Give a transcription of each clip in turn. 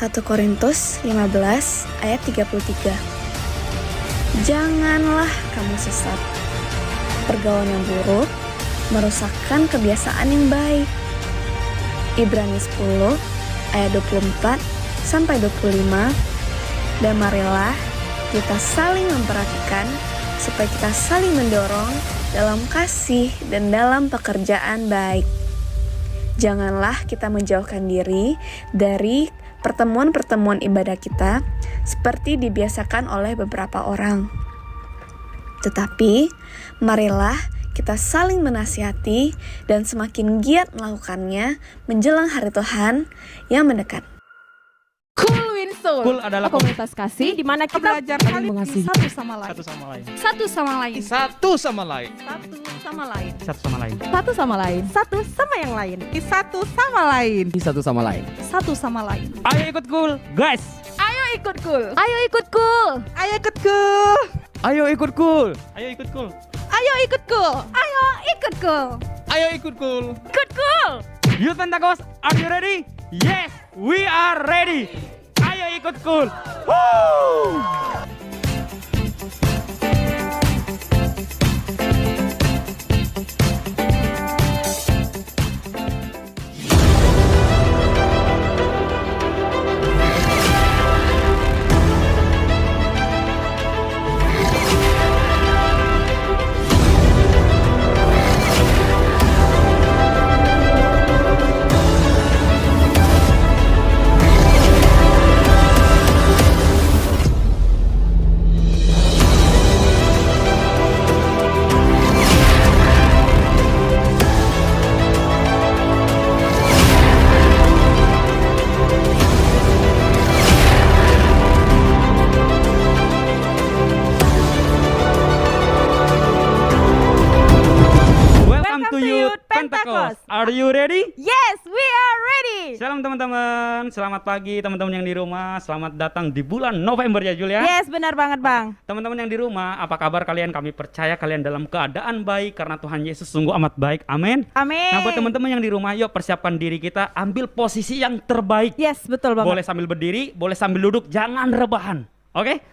1 Korintus 15 ayat 33. Janganlah kamu sesat. Pergaulan yang buruk merusakkan kebiasaan yang baik. Ibrani 10 ayat 24 sampai 25. Dan marilah kita saling memperhatikan supaya kita saling mendorong dalam kasih dan dalam pekerjaan baik. Janganlah kita menjauhkan diri dari pertemuan-pertemuan ibadah kita seperti dibiasakan oleh beberapa orang. Tetapi, marilah kita saling menasihati dan semakin giat melakukannya menjelang hari Tuhan yang mendekat. Cool Winsoul. Cool adalah komunitas kasih di mana kita belajar saling saling mengasihi satu sama lain. Satu sama lain. Satu sama lain. Satu sama lain. Satu sama lain. Satu sama lain. Satu sama lain. Satu sama yang lain. Satu sama lain. Satu sama lain. Satu sama lain. Ayo ikut cool, guys. Ayo ikut cool. Ayo ikut cool. Ayo ikut cool. Ayo ikut cool. Ayo ikut cool. Ayo ikut cool. Ayo ikut cool. Ayo ikut cool. Ikut cool. Youth Pentecost, are you ready? Yes, we are ready. Ayo ikut cool. Woo! Welcome to Youth Pentecost. Are you ready? Yes, we are ready. Shalom teman-teman, selamat pagi teman-teman yang di rumah. Selamat datang di bulan November ya Julia. Yes, benar banget Bang. Teman-teman yang di rumah, apa kabar kalian? Kami percaya kalian dalam keadaan baik karena Tuhan Yesus sungguh amat baik. Amin. Amin. Nah buat teman-teman yang di rumah, yuk persiapkan diri kita, ambil posisi yang terbaik. Yes, betul banget. Boleh sambil berdiri, boleh sambil duduk, jangan rebahan. Oke?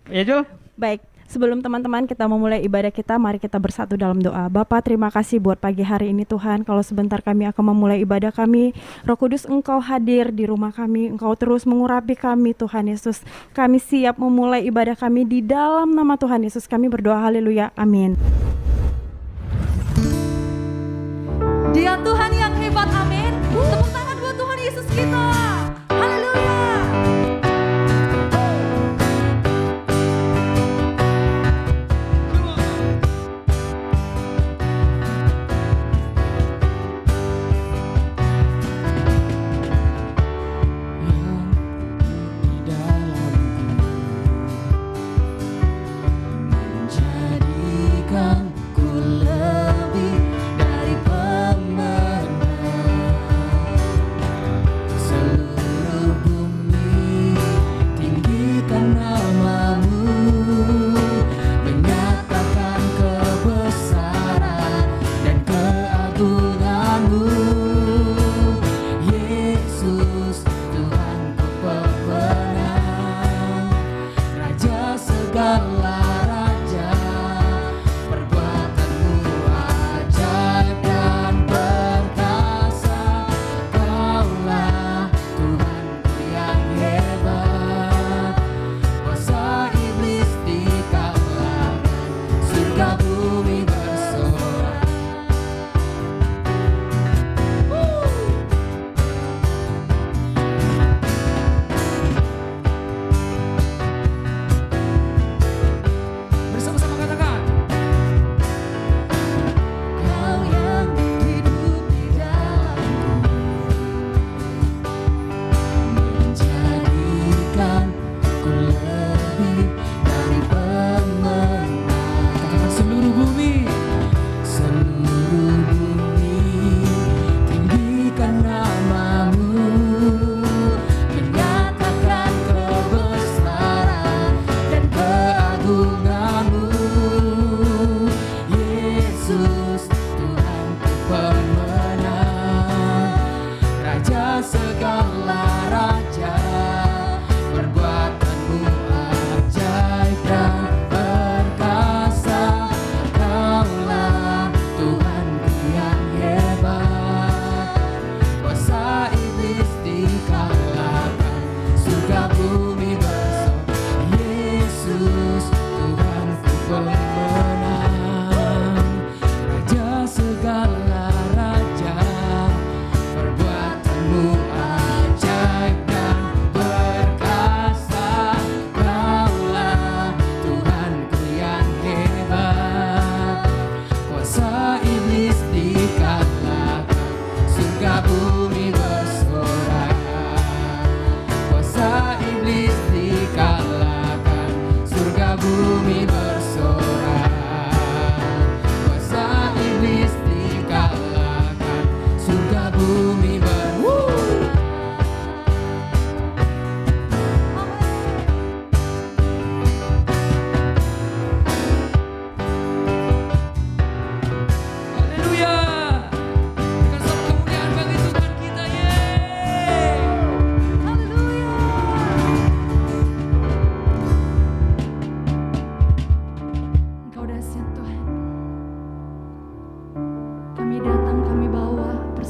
Ya Jul? Baik, sebelum teman-teman kita memulai ibadah kita, mari kita bersatu dalam doa. Bapa, terima kasih buat pagi hari ini Tuhan. Kalau sebentar kami akan memulai ibadah kami, Roh Kudus Engkau hadir di rumah kami, Engkau terus mengurapi kami Tuhan Yesus. Kami siap memulai ibadah kami di dalam nama Tuhan Yesus. Kami berdoa haleluya, amin. Dia Tuhan yang hebat, amin. Tepuk tangan buat Tuhan Yesus kita. Haleluya. Menjadikanku lebih dari pemenang.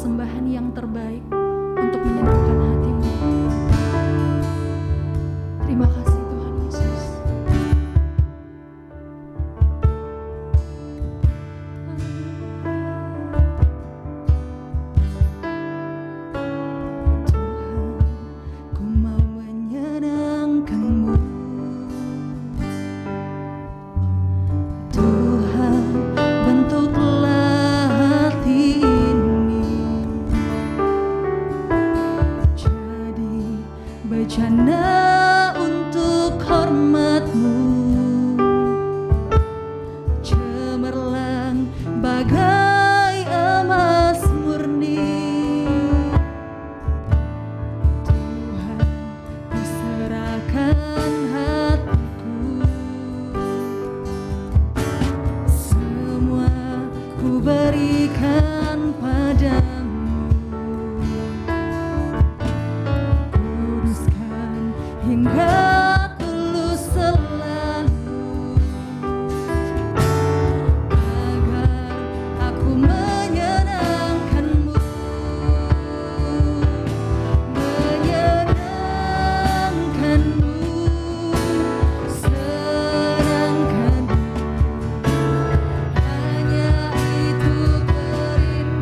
persembahan yang terbaik untuk menyenangkan hatimu. Terima kasih Tuhan Yesus. Tuhan, ku mau menyenangkan-Mu. Tuhan, bentuklah hati ini jadi bejana untuk hormat-Mu, cemerlang bagai emas murni. Tuhan, ku serahkan hatiku, semua ku berikan padamu. Kuduskan hingga tulus selalu, agar aku menyenangkan-Mu, menyenangkan-Mu, senangkan-Mu. Hanya itu kerinduanku.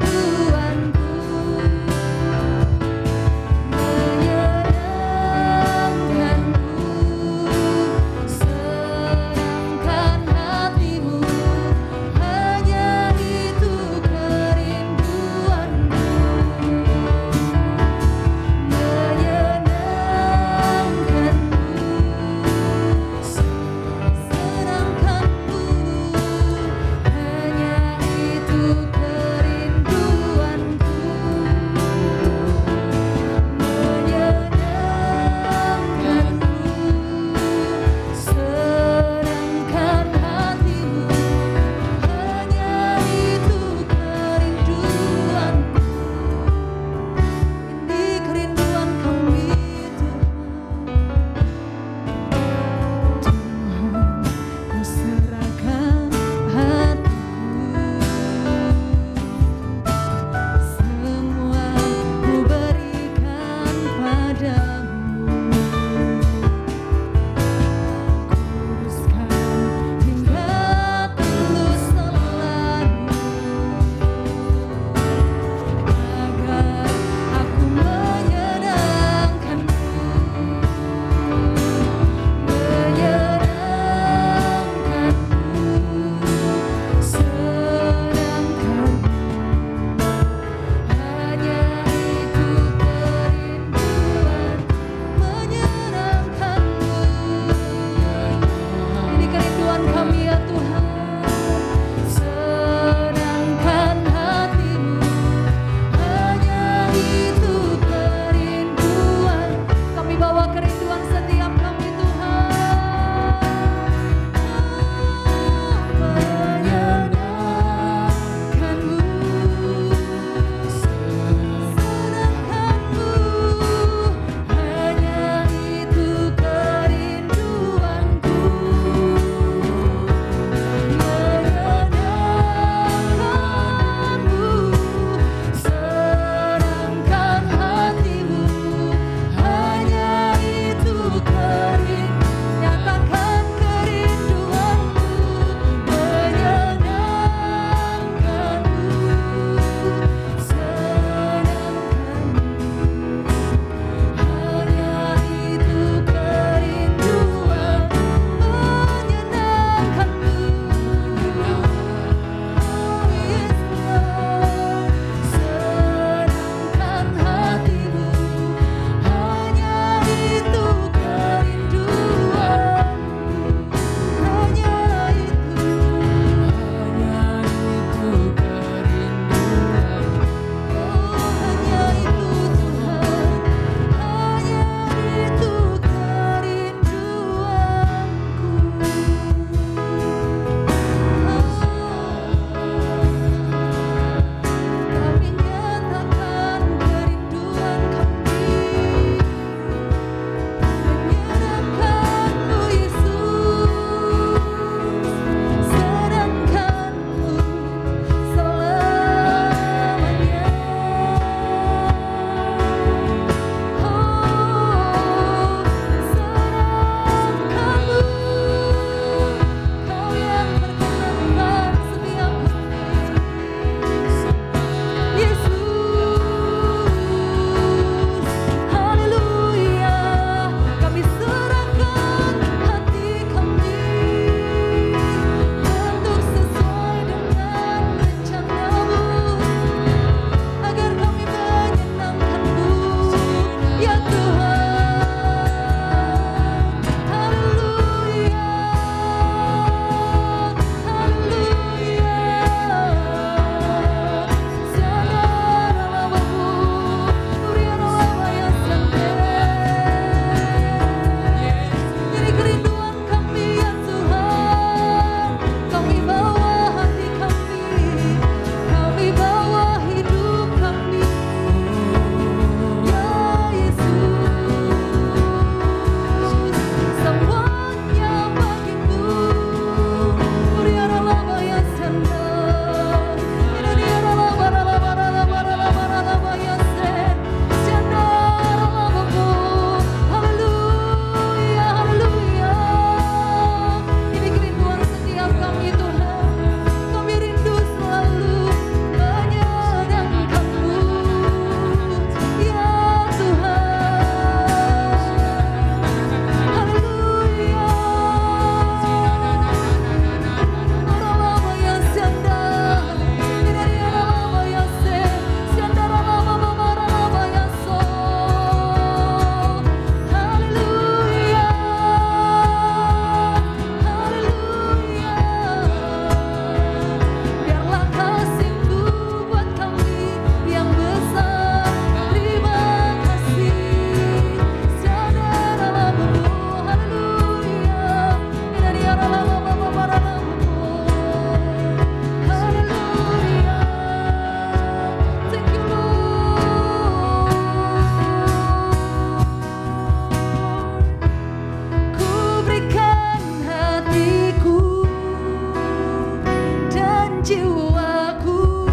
jiwaku.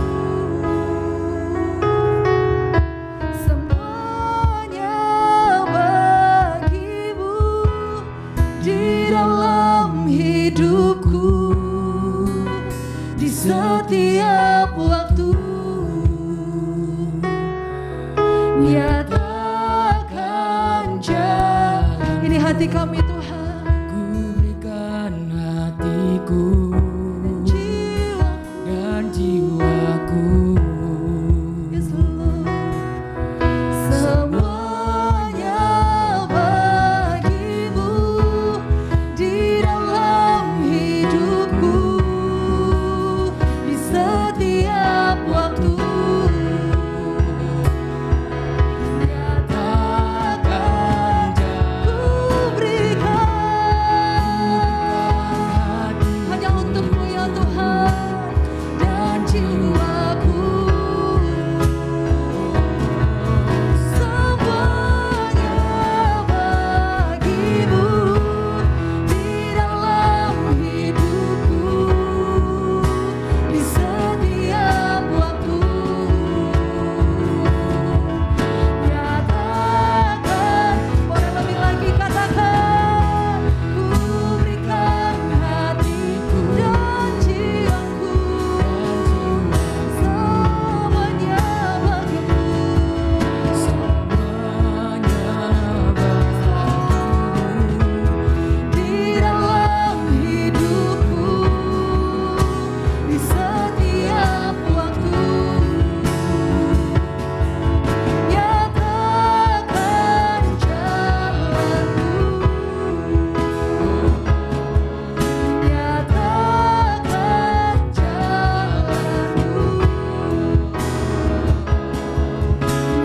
Semuanya bagimu di dalam hidupku, di setiap waktu. Nyatakan jalan. Ini hati kami Tuhan. Ku berikan hatiku dan jiwaku. Yes, Lord. Semuanya bagimu di dalam hidupku, di setiap waktu. Nyatakan Ku berikan hanya untukmu ya Tuhan, dan jiwaku. Semuanya bagimu di dalam hidupku, di setiap waktu. Nyatakan, boleh lebih lagi katakan, ku berikan hatiku dan jiwaku. Semuanya bagimu. Di dalam hidupku, di setiap waktu. Nyatakan jalanmu. Nyatakan jalanmu.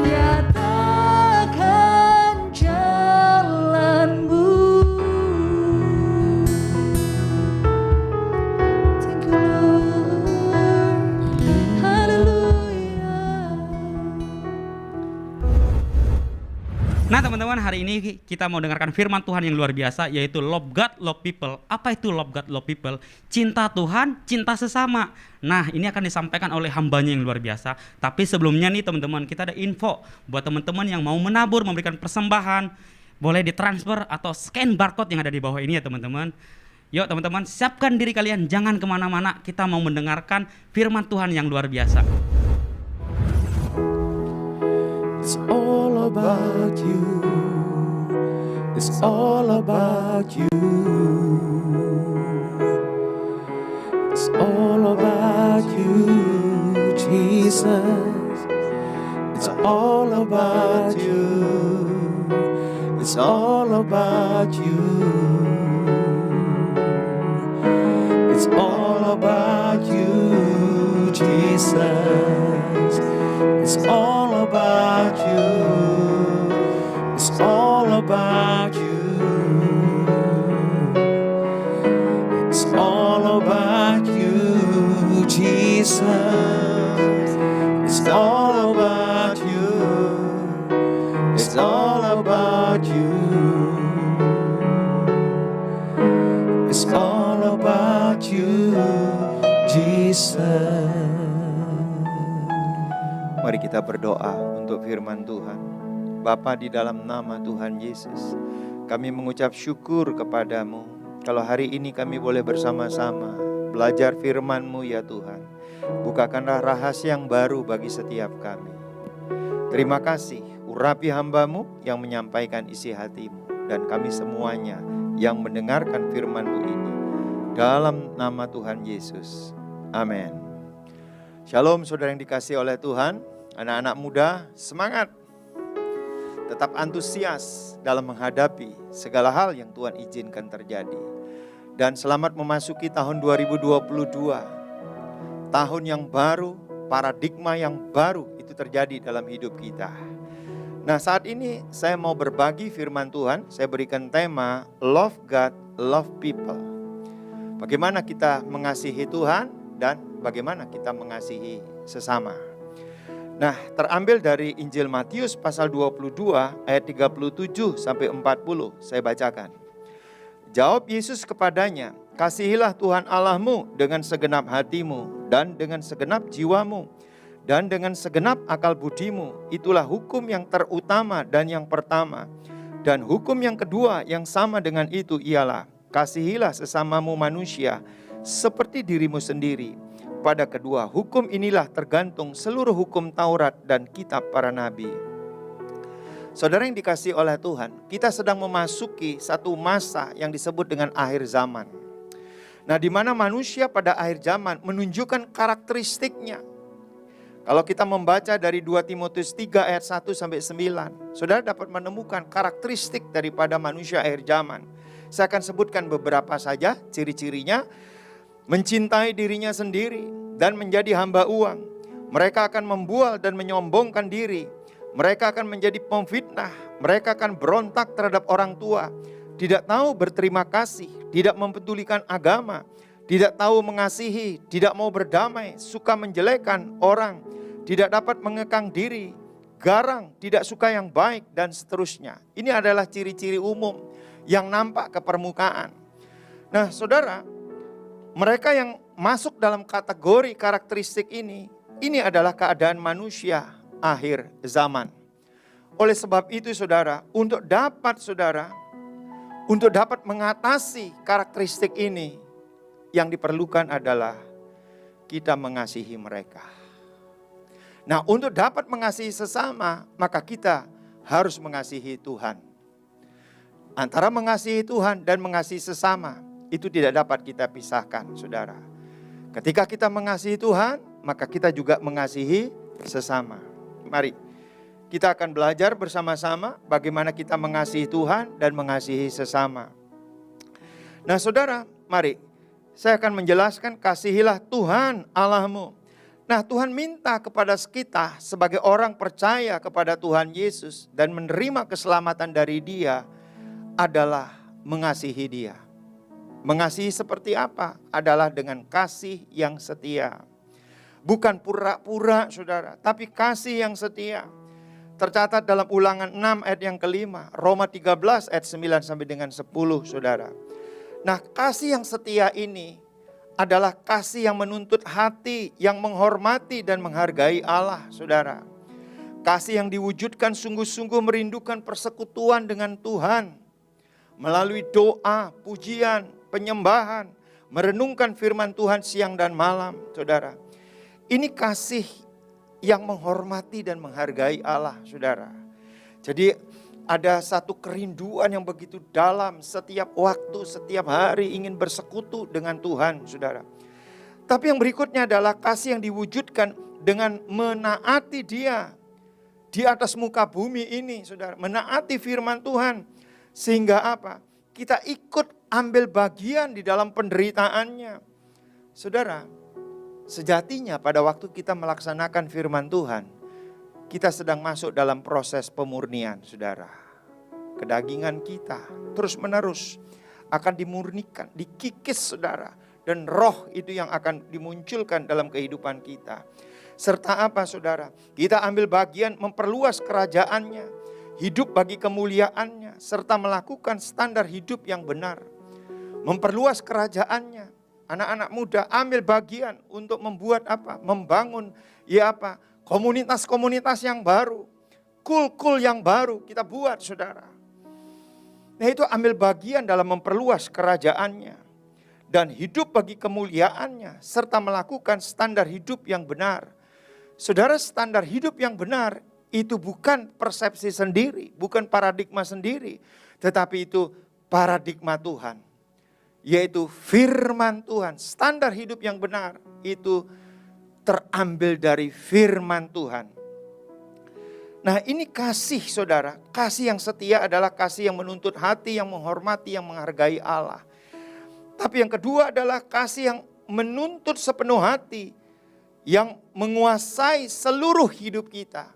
Nyatakan jalanmu. Thank you, Lord. Hallelujah. Nah teman-teman, hari ini kita mau dengarkan firman Tuhan yang luar biasa, yaitu love God, love people. Apa itu love God, love people? Cinta Tuhan, cinta sesama. Nah ini akan disampaikan oleh hambanya yang luar biasa. Tapi sebelumnya nih teman-teman, kita ada info buat teman-teman yang mau menabur, memberikan persembahan. Boleh ditransfer atau scan barcode yang ada di bawah ini ya teman-teman. Yuk teman-teman, siapkan diri kalian, jangan kemana-mana. Kita mau mendengarkan firman Tuhan yang luar biasa. It's all about you. It's all about you. It's all about you, Jesus. It's all about you. It's all about you. It's all about you, Jesus. It's all about you. It's all about you. It's all about you, Jesus. It's all about you. It's all about you. It's all about you, Jesus. Mari kita berdoa untuk firman Tuhan. Bapa, di dalam nama Tuhan Yesus, kami mengucap syukur kepadamu. Kalau hari ini kami boleh bersama-sama belajar firman-Mu ya Tuhan. Bukakanlah rahasia yang baru bagi setiap kami. Terima kasih, urapi hamba-Mu yang menyampaikan isi hati-Mu, dan kami semuanya yang mendengarkan firman-Mu ini. Dalam nama Tuhan Yesus. Amin. Shalom saudara yang dikasihi oleh Tuhan. Anak-anak muda, semangat. Tetap antusias dalam menghadapi segala hal yang Tuhan izinkan terjadi. Dan selamat memasuki tahun 2022. Tahun yang baru, paradigma yang baru itu terjadi dalam hidup kita. Nah, saat ini saya mau berbagi firman Tuhan. Saya berikan tema Love God, Love People. Bagaimana kita mengasihi Tuhan dan bagaimana kita mengasihi sesama. Nah, terambil dari Injil Matius pasal 22 ayat 37 sampai 40. Saya bacakan. Jawab Yesus kepadanya, "Kasihilah Tuhan Allahmu dengan segenap hatimu dan dengan segenap jiwamu, dan dengan segenap akal budimu. Itulah hukum yang terutama dan yang pertama. Dan hukum yang kedua yang sama dengan itu ialah, kasihilah sesamamu manusia seperti dirimu sendiri. Pada kedua hukum inilah tergantung seluruh hukum Taurat dan kitab para nabi. Saudara yang dikasihi oleh Tuhan, kita sedang memasuki satu masa yang disebut dengan akhir zaman. Nah, di mana manusia pada akhir zaman menunjukkan karakteristiknya. Kalau kita membaca dari 2 Timotius 3 ayat 1 sampai 9, saudara dapat menemukan karakteristik daripada manusia akhir zaman. Saya akan sebutkan beberapa saja ciri-cirinya. Mencintai dirinya sendiri dan menjadi hamba uang. Mereka akan membual dan menyombongkan diri. Mereka akan menjadi pemfitnah. Mereka akan berontak terhadap orang tua. Tidak tahu berterima kasih, tidak mempedulikan agama, tidak tahu mengasihi, tidak mau berdamai, suka menjelekkan orang, tidak dapat mengekang diri, garang, tidak suka yang baik, dan seterusnya. Ini adalah ciri-ciri umum yang nampak ke permukaan. Nah, saudara, mereka yang masuk dalam kategori karakteristik ini adalah keadaan manusia akhir zaman. Oleh sebab itu saudara, untuk dapat mengatasi karakteristik ini, yang diperlukan adalah kita mengasihi mereka. Nah, untuk dapat mengasihi sesama, maka kita harus mengasihi Tuhan. Antara mengasihi Tuhan dan mengasihi sesama, itu tidak dapat kita pisahkan, saudara. Ketika kita mengasihi Tuhan, maka kita juga mengasihi sesama. Mari, kita akan belajar bersama-sama bagaimana kita mengasihi Tuhan dan mengasihi sesama. Nah, saudara, mari, saya akan menjelaskan, kasihilah Tuhan Allahmu. Nah, Tuhan minta kepada kita sebagai orang percaya kepada Tuhan Yesus dan menerima keselamatan dari Dia adalah mengasihi Dia. Mengasihi seperti apa? Adalah dengan kasih yang setia. Bukan pura-pura, saudara, tapi kasih yang setia. Tercatat dalam Ulangan 6 ayat yang kelima, Roma 13 ayat 9 sampai dengan 10, saudara. Nah, kasih yang setia ini adalah kasih yang menuntut hati, yang menghormati dan menghargai Allah, saudara. Kasih yang diwujudkan sungguh-sungguh merindukan persekutuan dengan Tuhan. Melalui doa, pujian, penyembahan, merenungkan firman Tuhan siang dan malam, saudara. Ini kasih yang menghormati dan menghargai Allah, saudara. Jadi ada satu kerinduan yang begitu dalam setiap waktu, setiap hari ingin bersekutu dengan Tuhan, saudara. Tapi yang berikutnya adalah kasih yang diwujudkan dengan menaati Dia di atas muka bumi ini, saudara. Menaati firman Tuhan. Sehingga apa? Kita ikut ambil bagian di dalam penderitaannya. Saudara, sejatinya pada waktu kita melaksanakan firman Tuhan, kita sedang masuk dalam proses pemurnian, saudara. Kedagingan kita terus menerus akan dimurnikan, dikikis, saudara. Dan roh itu yang akan dimunculkan dalam kehidupan kita. Serta apa, saudara? Kita ambil bagian memperluas kerajaannya, hidup bagi kemuliaannya, serta melakukan standar hidup yang benar. Memperluas kerajaannya. Anak-anak muda ambil bagian untuk membuat apa? Membangun komunitas-komunitas yang baru. Kul-kul yang baru kita buat, saudara. Nah, itu ambil bagian dalam memperluas kerajaannya. Dan hidup bagi kemuliaannya, serta melakukan standar hidup yang benar. Saudara, standar hidup yang benar itu bukan persepsi sendiri, bukan paradigma sendiri, tetapi itu paradigma Tuhan, yaitu firman Tuhan. Standar hidup yang benar itu terambil dari firman Tuhan. Nah, ini kasih, saudara. Kasih yang setia adalah kasih yang menuntut hati, yang menghormati, yang menghargai Allah. Tapi yang kedua adalah kasih yang menuntut sepenuh hati, yang menguasai seluruh hidup kita.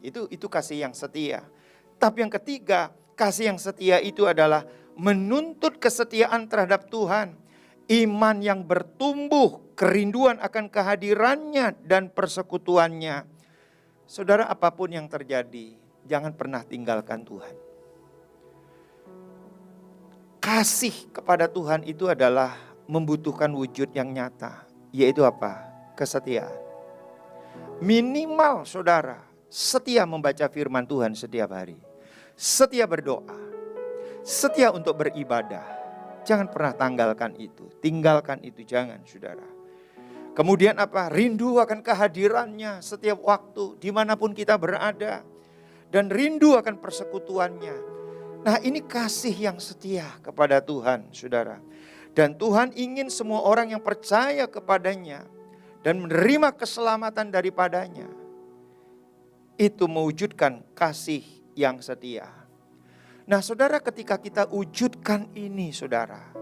Itu kasih yang setia. Tapi yang ketiga, kasih yang setia itu adalah menuntut kesetiaan terhadap Tuhan. Iman yang bertumbuh, kerinduan akan kehadirannya dan persekutuannya. Saudara, apapun yang terjadi, jangan pernah tinggalkan Tuhan. Kasih kepada Tuhan itu adalah membutuhkan wujud yang nyata. Yaitu apa? kesetiaan. Minimal saudara setia membaca firman Tuhan setiap hari. Setia berdoa. Setia untuk beribadah. Jangan pernah tanggalkan itu. Tinggalkan itu, jangan saudara. Kemudian apa? Rindu akan kehadirannya setiap waktu, dimanapun kita berada. Dan rindu akan persekutuannya. Nah, ini kasih yang setia kepada Tuhan, saudara. Dan Tuhan ingin semua orang yang percaya kepadanya dan menerima keselamatan daripadanya, itu mewujudkan kasih yang setia. Nah, saudara, ketika kita wujudkan ini, saudara,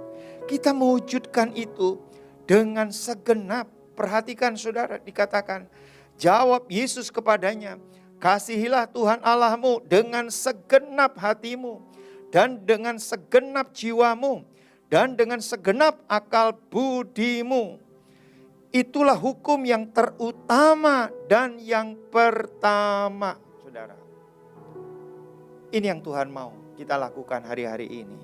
kita mewujudkan itu dengan segenap. Perhatikan saudara, dikatakan, jawab Yesus kepadanya, kasihilah Tuhan Allahmu dengan segenap hatimu, dan dengan segenap jiwamu, dan dengan segenap akal budimu. Itulah hukum yang terutama dan yang pertama, saudara. Ini yang Tuhan mau kita lakukan hari-hari ini.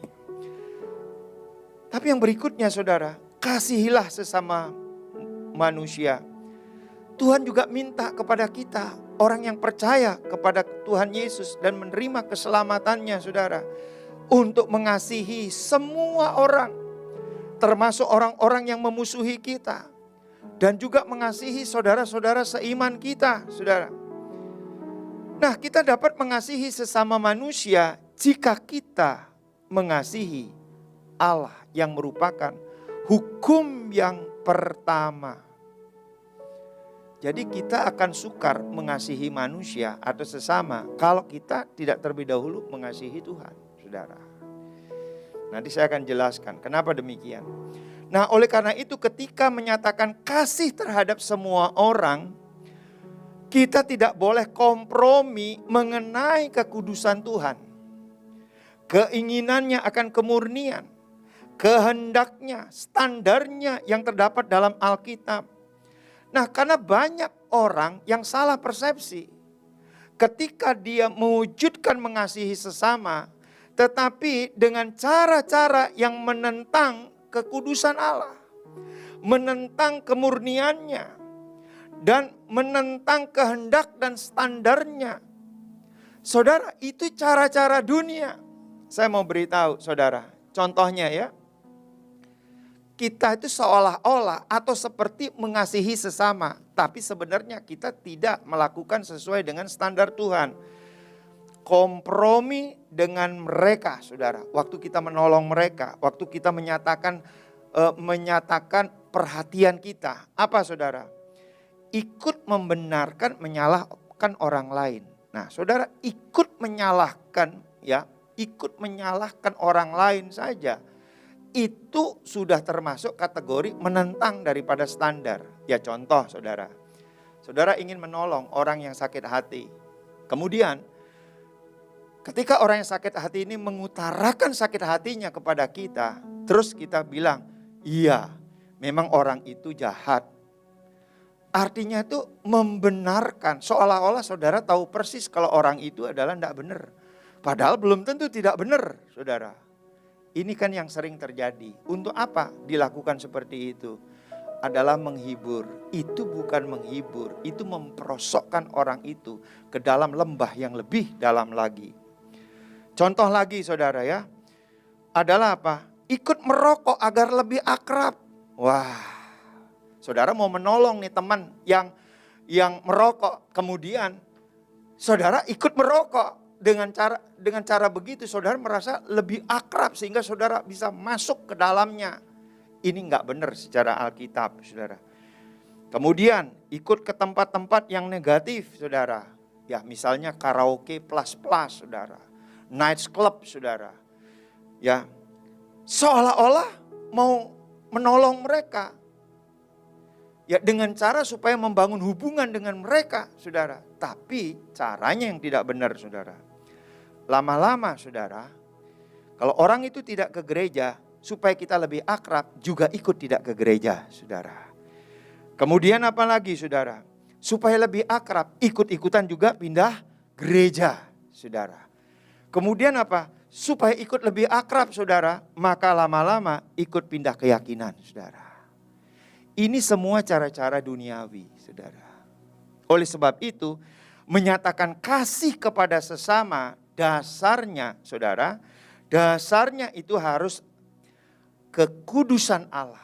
Tapi yang berikutnya, saudara, kasihilah sesama manusia. Tuhan juga minta kepada kita, orang yang percaya kepada Tuhan Yesus dan menerima keselamatannya, saudara, untuk mengasihi semua orang, termasuk orang-orang yang memusuhi kita, dan juga mengasihi saudara-saudara seiman kita, saudara. Nah, kita dapat mengasihi sesama manusia jika kita mengasihi Allah yang merupakan hukum yang pertama. Jadi kita akan sukar mengasihi manusia atau sesama kalau kita tidak terlebih dahulu mengasihi Tuhan, saudara. Nanti saya akan jelaskan kenapa demikian. Nah, oleh karena itu ketika menyatakan kasih terhadap semua orang, kita tidak boleh kompromi mengenai kekudusan Tuhan. Keinginannya akan kemurnian, kehendaknya, standarnya yang terdapat dalam Alkitab. Nah, karena banyak orang yang salah persepsi ketika dia mewujudkan mengasihi sesama, tetapi dengan cara-cara yang menentang kekudusan Allah, menentang kemurniannya, dan menentang kehendak dan standarnya. Saudara, itu cara-cara dunia. Saya mau beritahu saudara, contohnya ya. Kita itu seolah-olah atau seperti mengasihi sesama, tapi sebenarnya kita tidak melakukan sesuai dengan standar Tuhan. Kompromi dengan mereka, saudara. Waktu kita menolong mereka, waktu kita menyatakan perhatian kita, apa saudara? Ikut membenarkan, menyalahkan orang lain. Nah, saudara, ikut menyalahkan orang lain saja. Itu sudah termasuk kategori menentang daripada standar. Ya contoh saudara. Saudara ingin menolong orang yang sakit hati. Kemudian ketika orang yang sakit hati ini mengutarakan sakit hatinya kepada kita. Terus kita bilang, iya memang orang itu jahat. Artinya itu membenarkan. Seolah-olah saudara tahu persis kalau orang itu adalah tidak benar. Padahal belum tentu tidak benar saudara. Ini kan yang sering terjadi. Untuk apa dilakukan seperti itu? Adalah menghibur. Itu bukan menghibur. Itu memperosokkan orang itu ke dalam lembah yang lebih dalam lagi. Contoh lagi saudara ya. Adalah apa? Ikut merokok agar lebih akrab. Wah. Saudara mau menolong nih teman yang merokok. Kemudian saudara ikut merokok. Dengan cara begitu saudara merasa lebih akrab sehingga saudara bisa masuk ke dalamnya. Ini enggak benar secara Alkitab saudara. Kemudian ikut ke tempat-tempat yang negatif saudara. Ya misalnya karaoke plus saudara. Night club saudara. Ya seolah-olah mau menolong mereka. Ya dengan cara supaya membangun hubungan dengan mereka saudara. Tapi caranya yang tidak benar saudara. Lama-lama saudara, kalau orang itu tidak ke gereja, supaya kita lebih akrab, juga ikut tidak ke gereja saudara. Kemudian apa lagi saudara? Supaya lebih akrab, ikut-ikutan juga pindah gereja saudara. Kemudian apa? Supaya ikut lebih akrab saudara, maka lama-lama ikut pindah keyakinan saudara. Ini semua cara-cara duniawi, saudara. Oleh sebab itu, menyatakan kasih kepada sesama, dasarnya, saudara, dasarnya itu harus kekudusan Allah.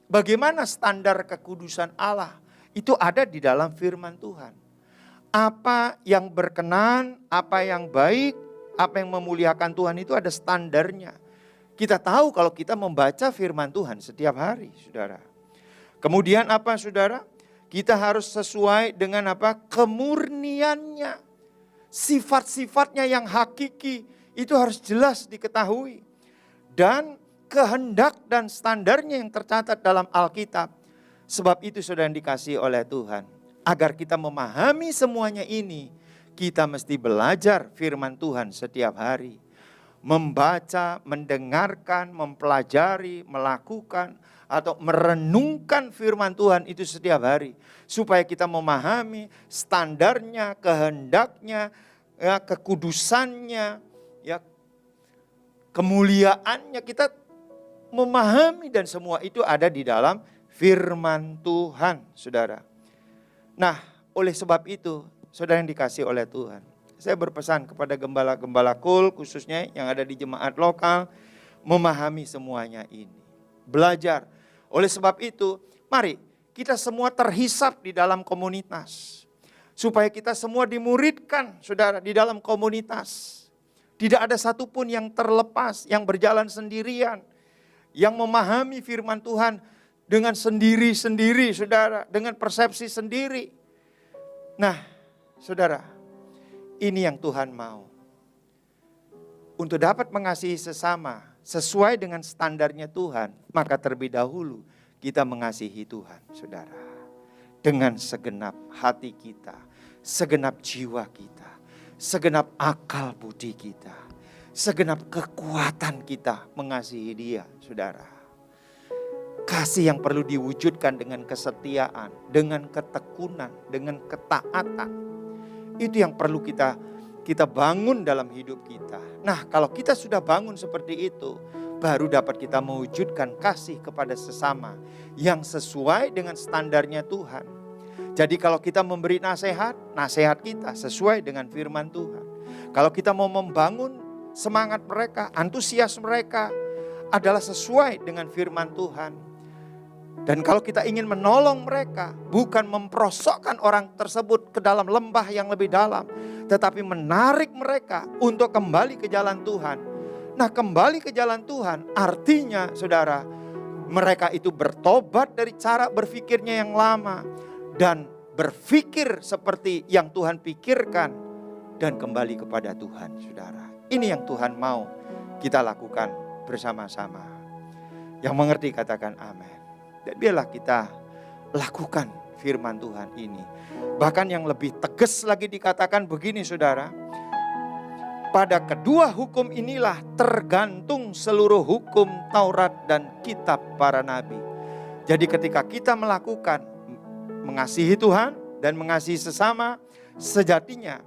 Bagaimana standar kekudusan Allah? Itu ada di dalam firman Tuhan. Apa yang berkenan, apa yang baik, apa yang memuliakan Tuhan itu ada standarnya. Kita tahu kalau kita membaca firman Tuhan setiap hari, saudara. Kemudian apa, saudara? Kita harus sesuai dengan apa? Kemurniannya. Sifat-sifatnya yang hakiki itu harus jelas diketahui. Dan kehendak dan standarnya yang tercatat dalam Alkitab. Sebab itu saudara yang dikasihi oleh Tuhan. Agar kita memahami semuanya ini, kita mesti belajar firman Tuhan setiap hari. Membaca, mendengarkan, mempelajari, melakukan, atau merenungkan firman Tuhan itu setiap hari. Supaya kita memahami standarnya, kehendaknya, ya, kekudusannya, ya, kemuliaannya. Kita memahami dan semua itu ada di dalam firman Tuhan, saudara. Nah, oleh sebab itu, saudara yang dikasih oleh Tuhan, saya berpesan kepada gembala-gembala kul, khususnya yang ada di jemaat lokal, memahami semuanya ini. Belajar. Oleh sebab itu, mari kita semua terhisap di dalam komunitas. Supaya kita semua dimuridkan, saudara, di dalam komunitas. Tidak ada satupun yang terlepas, yang berjalan sendirian. Yang memahami firman Tuhan dengan sendiri-sendiri, saudara, dengan persepsi sendiri. Nah, saudara, ini yang Tuhan mau. Untuk dapat mengasihi sesama sesuai dengan standarnya Tuhan, maka terlebih dahulu kita mengasihi Tuhan, saudara. Dengan segenap hati kita, segenap jiwa kita, segenap akal budi kita, segenap kekuatan kita mengasihi Dia, saudara. Kasih yang perlu diwujudkan dengan kesetiaan, dengan ketekunan, dengan ketaatan. Itu yang perlu kita bangun dalam hidup kita. Nah, kalau kita sudah bangun seperti itu, baru dapat kita mewujudkan kasih kepada sesama yang sesuai dengan standarnya Tuhan. Jadi kalau kita memberi nasihat, nasihat kita sesuai dengan firman Tuhan. Kalau kita mau membangun semangat mereka, antusias mereka adalah sesuai dengan firman Tuhan. Dan kalau kita ingin menolong mereka, bukan memperosokkan orang tersebut ke dalam lembah yang lebih dalam, tetapi menarik mereka untuk kembali ke jalan Tuhan. Nah, kembali ke jalan Tuhan artinya, saudara, mereka itu bertobat dari cara berpikirnya yang lama dan berpikir seperti yang Tuhan pikirkan dan kembali kepada Tuhan, saudara. Ini yang Tuhan mau kita lakukan bersama-sama. Yang mengerti katakan amin. Dan biarlah kita lakukan firman Tuhan ini. Bahkan yang lebih tegas lagi dikatakan begini, saudara. Pada kedua hukum inilah tergantung seluruh hukum Taurat dan kitab para nabi. Jadi ketika kita melakukan mengasihi Tuhan dan mengasihi sesama, sejatinya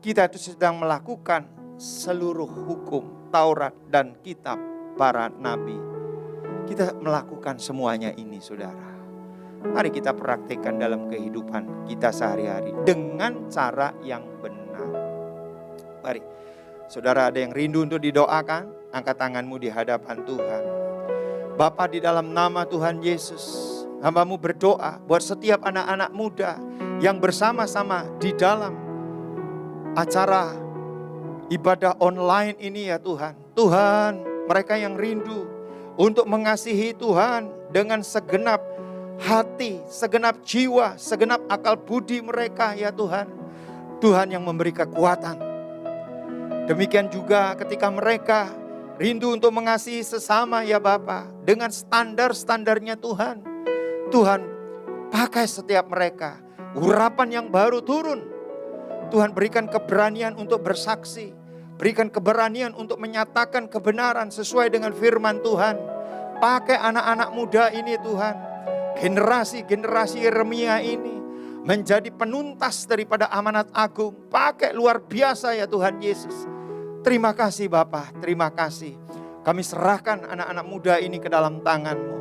kita itu sedang melakukan seluruh hukum Taurat dan kitab para nabi. Kita melakukan semuanya ini, saudara. Mari kita praktekkan dalam kehidupan kita sehari-hari dengan cara yang benar. Mari, saudara, ada yang rindu untuk didoakan? Angkat tanganmu di hadapan Tuhan. Bapa, di dalam nama Tuhan Yesus, hamba-Mu berdoa buat setiap anak-anak muda yang bersama-sama di dalam acara ibadah online ini, ya Tuhan. Tuhan, mereka yang rindu untuk mengasihi Tuhan dengan segenap hati, segenap jiwa, segenap akal budi mereka, ya Tuhan. Tuhan yang memberi kekuatan. Demikian juga ketika mereka rindu untuk mengasihi sesama, ya Bapa, dengan standar-standarnya Tuhan. Tuhan, pakai setiap mereka. Urapan yang baru turun. Tuhan, berikan keberanian untuk bersaksi. Berikan keberanian untuk menyatakan kebenaran sesuai dengan firman Tuhan. Pakai anak-anak muda ini, Tuhan. Generasi-generasi Yeremia ini menjadi penuntas daripada amanat agung. Pakai luar biasa, ya Tuhan Yesus. Terima kasih Bapa, terima kasih. Kami serahkan anak-anak muda ini ke dalam tangan-Mu.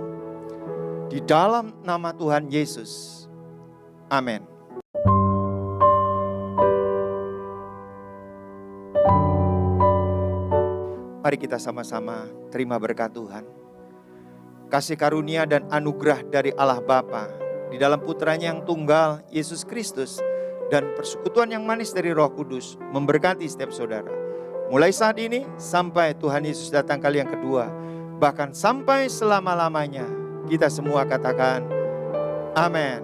Di dalam nama Tuhan Yesus. Amin. Mari kita sama-sama terima berkat Tuhan. Kasih karunia dan anugerah dari Allah Bapa di dalam putranya yang tunggal, Yesus Kristus, dan persekutuan yang manis dari Roh Kudus memberkati setiap saudara. Mulai saat ini sampai Tuhan Yesus datang kali yang kedua, bahkan sampai selama-lamanya. Kita semua katakan amin.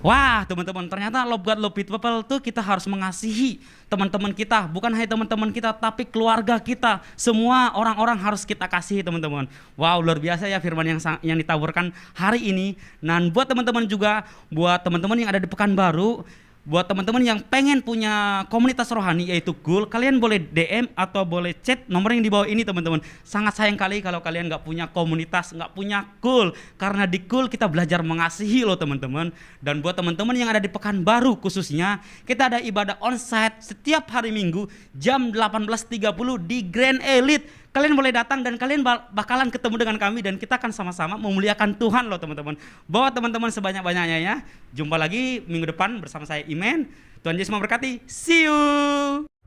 Wah teman-teman, ternyata Love God Love People tuh kita harus mengasihi teman-teman kita. Bukan hanya teman-teman kita, tapi keluarga kita. Semua orang-orang harus kita kasihi teman-teman. Wow, luar biasa ya firman yang ditaburkan hari ini. Dan buat teman-teman juga, buat teman-teman yang ada di Pekanbaru, buat teman-teman yang pengen punya komunitas rohani yaitu GUL, kalian boleh DM atau boleh chat nomor yang di bawah ini teman-teman. Sangat sayang kali kalau kalian nggak punya komunitas, nggak punya GUL. Karena di GUL kita belajar mengasihi loh teman-teman. Dan buat teman-teman yang ada di Pekanbaru khususnya, kita ada ibadah onsite setiap hari Minggu jam 18.30 di Grand Elite. Kalian boleh datang dan kalian bakalan ketemu dengan kami dan kita akan sama-sama memuliakan Tuhan loh teman-teman. Bawa teman-teman sebanyak-banyaknya ya. Jumpa lagi minggu depan bersama saya Iman. Tuhan Yesus memberkati. See you.